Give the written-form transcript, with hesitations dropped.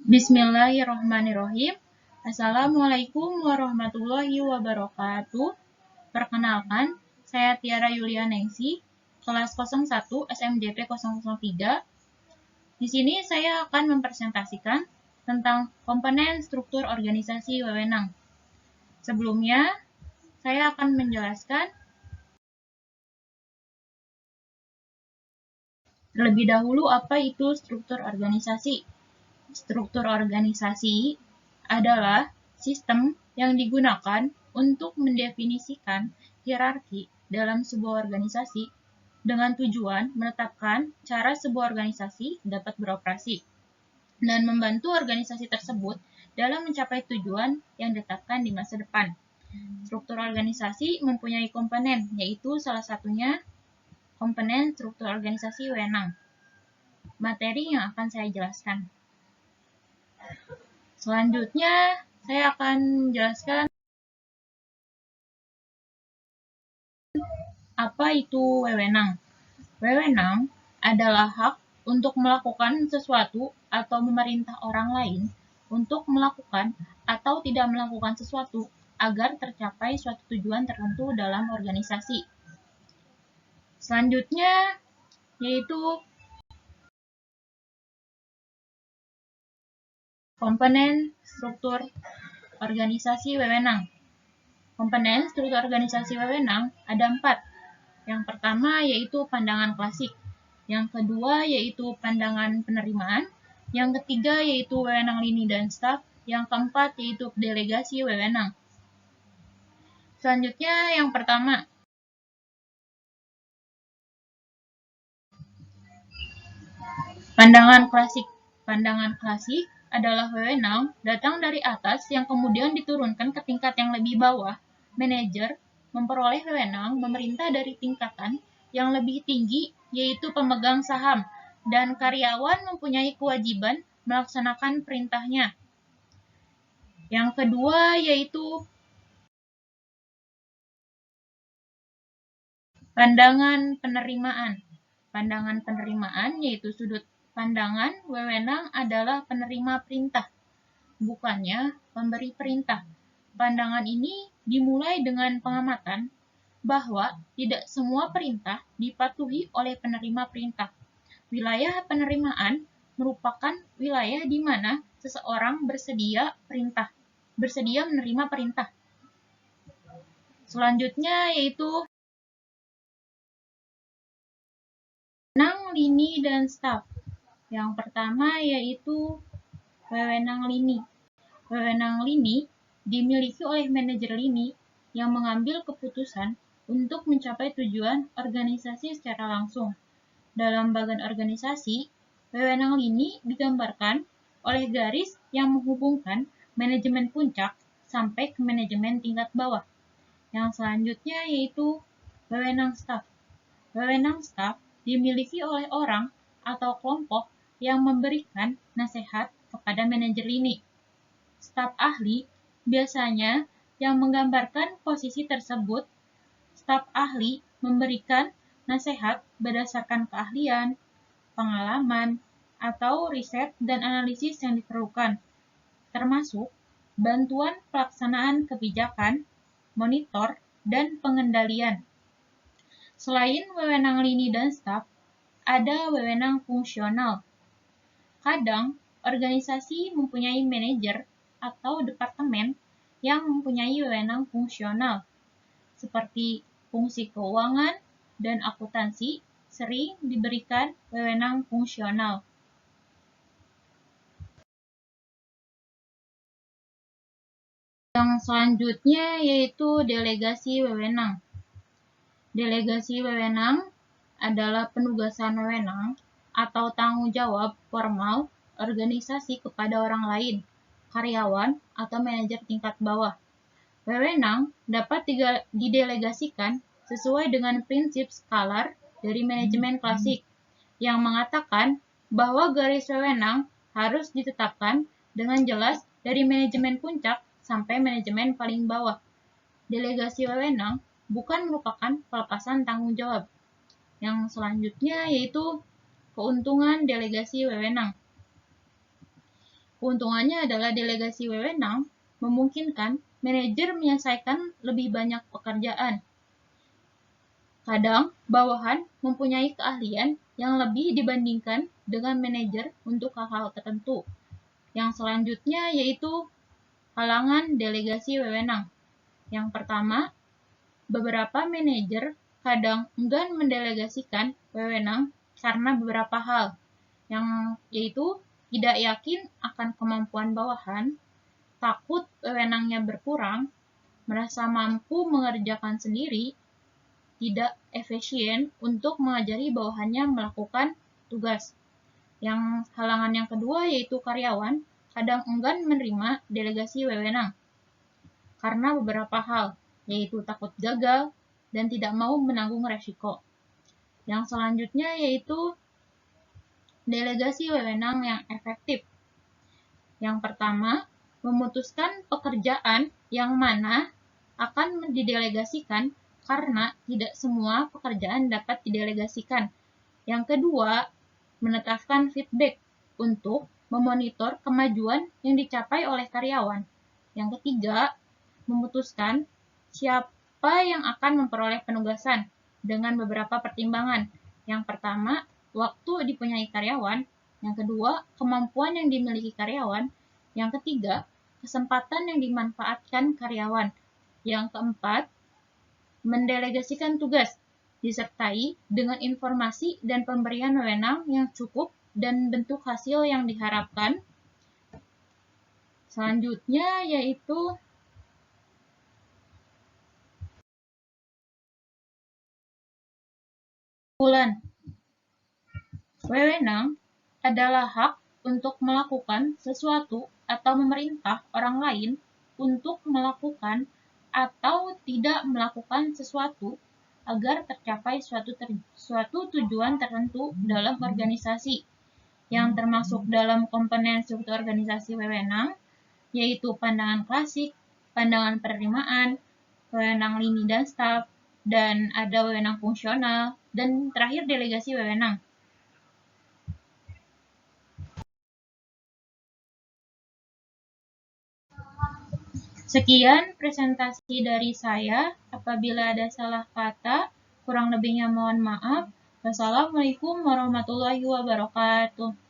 Bismillahirrahmanirrahim. Assalamualaikum warahmatullahi wabarakatuh. Perkenalkan, saya Tiara Yulianingsi, kelas 01 SMJP 003. Di sini saya akan mempresentasikan tentang komponen struktur organisasi wewenang. Sebelumnya, saya akan menjelaskan terlebih dahulu apa itu struktur organisasi. Struktur organisasi adalah sistem yang digunakan untuk mendefinisikan hierarki dalam sebuah organisasi dengan tujuan menetapkan cara sebuah organisasi dapat beroperasi dan membantu organisasi tersebut dalam mencapai tujuan yang ditetapkan di masa depan. Struktur organisasi mempunyai komponen, yaitu salah satunya komponen struktur organisasi wewenang. Materi yang akan saya jelaskan. Selanjutnya, saya akan menjelaskan apa itu wewenang. Wewenang adalah hak untuk melakukan sesuatu atau memerintah orang lain untuk melakukan atau tidak melakukan sesuatu agar tercapai suatu tujuan tertentu dalam organisasi. Selanjutnya, yaitu komponen struktur organisasi wewenang. Komponen struktur organisasi wewenang ada 4. Yang pertama yaitu pandangan klasik. Yang kedua yaitu pandangan penerimaan. Yang ketiga yaitu wewenang lini dan staf. Yang keempat yaitu delegasi wewenang. Selanjutnya yang pertama. Pandangan klasik. Pandangan klasik adalah wewenang datang dari atas yang kemudian diturunkan ke tingkat yang lebih bawah. Manajer memperoleh wewenang memerintah dari tingkatan yang lebih tinggi, yaitu pemegang saham, dan karyawan mempunyai kewajiban melaksanakan perintahnya. Yang kedua yaitu pandangan penerimaan. Pandangan penerimaan yaitu sudut pandangan wewenang adalah penerima perintah, bukannya pemberi perintah. Pandangan ini dimulai dengan pengamatan bahwa tidak semua perintah dipatuhi oleh penerima perintah. Wilayah penerimaan merupakan wilayah di mana seseorang bersedia menerima perintah. Selanjutnya yaitu wewenang lini dan staf. Yang pertama yaitu wewenang lini. Wewenang lini dimiliki oleh manajer lini yang mengambil keputusan untuk mencapai tujuan organisasi secara langsung. Dalam bagian organisasi, wewenang lini digambarkan oleh garis yang menghubungkan manajemen puncak sampai ke manajemen tingkat bawah. Yang selanjutnya yaitu wewenang staf. Wewenang staf dimiliki oleh orang atau kelompok yang memberikan nasihat kepada manajer lini. Staf ahli biasanya yang menggambarkan posisi tersebut. Staf ahli memberikan nasihat berdasarkan keahlian, pengalaman, atau riset dan analisis yang diperlukan, termasuk bantuan pelaksanaan kebijakan, monitor, dan pengendalian. Selain wewenang lini dan staf, ada wewenang fungsional. Kadang, organisasi mempunyai manajer atau departemen yang mempunyai wewenang fungsional, seperti fungsi keuangan dan akuntansi sering diberikan wewenang fungsional. Yang selanjutnya yaitu delegasi wewenang. Delegasi wewenang adalah penugasan wewenang atau tanggung jawab formal organisasi kepada orang lain, karyawan, atau manajer tingkat bawah. Wewenang dapat didelegasikan sesuai dengan prinsip skalar dari manajemen klasik, yang mengatakan bahwa garis wewenang harus ditetapkan dengan jelas dari manajemen puncak sampai manajemen paling bawah. Delegasi wewenang bukan merupakan pelepasan tanggung jawab. Yang selanjutnya yaitu keuntungan delegasi wewenang. Keuntungannya adalah delegasi wewenang memungkinkan manajer menyelesaikan lebih banyak pekerjaan. Kadang, bawahan mempunyai keahlian yang lebih dibandingkan dengan manajer untuk hal-hal tertentu. Yang selanjutnya yaitu halangan delegasi wewenang. Yang pertama, beberapa manajer kadang enggan mendelegasikan wewenang karena beberapa hal, yang yaitu tidak yakin akan kemampuan bawahan, takut wewenangnya berkurang, merasa mampu mengerjakan sendiri, tidak efisien untuk mengajari bawahannya melakukan tugas. Yang halangan yang kedua yaitu karyawan kadang enggan menerima delegasi wewenang karena beberapa hal, yaitu takut gagal dan tidak mau menanggung resiko. Yang selanjutnya yaitu delegasi wewenang yang efektif. Yang pertama, memutuskan pekerjaan yang mana akan didelegasikan karena tidak semua pekerjaan dapat didelegasikan. Yang kedua, menetapkan feedback untuk memonitor kemajuan yang dicapai oleh karyawan. Yang ketiga, memutuskan siapa yang akan memperoleh penugasan dengan beberapa pertimbangan. Yang pertama, waktu dipunyai karyawan. Yang kedua, kemampuan yang dimiliki karyawan. Yang ketiga, kesempatan yang dimanfaatkan karyawan. Yang keempat, mendelegasikan tugas, disertai dengan informasi dan pemberian wewenang yang cukup dan bentuk hasil yang diharapkan. Selanjutnya yaitu kesimpulan. Wewenang adalah hak untuk melakukan sesuatu atau memerintah orang lain untuk melakukan atau tidak melakukan sesuatu agar tercapai suatu tujuan tertentu dalam organisasi. Yang termasuk dalam komponen struktur organisasi wewenang yaitu pandangan klasik, pandangan penerimaan, wewenang lini dan staf, dan ada wewenang fungsional, dan terakhir delegasi wewenang. Sekian presentasi dari saya. Apabila ada salah kata, kurang lebihnya mohon maaf. Wassalamualaikum warahmatullahi wabarakatuh.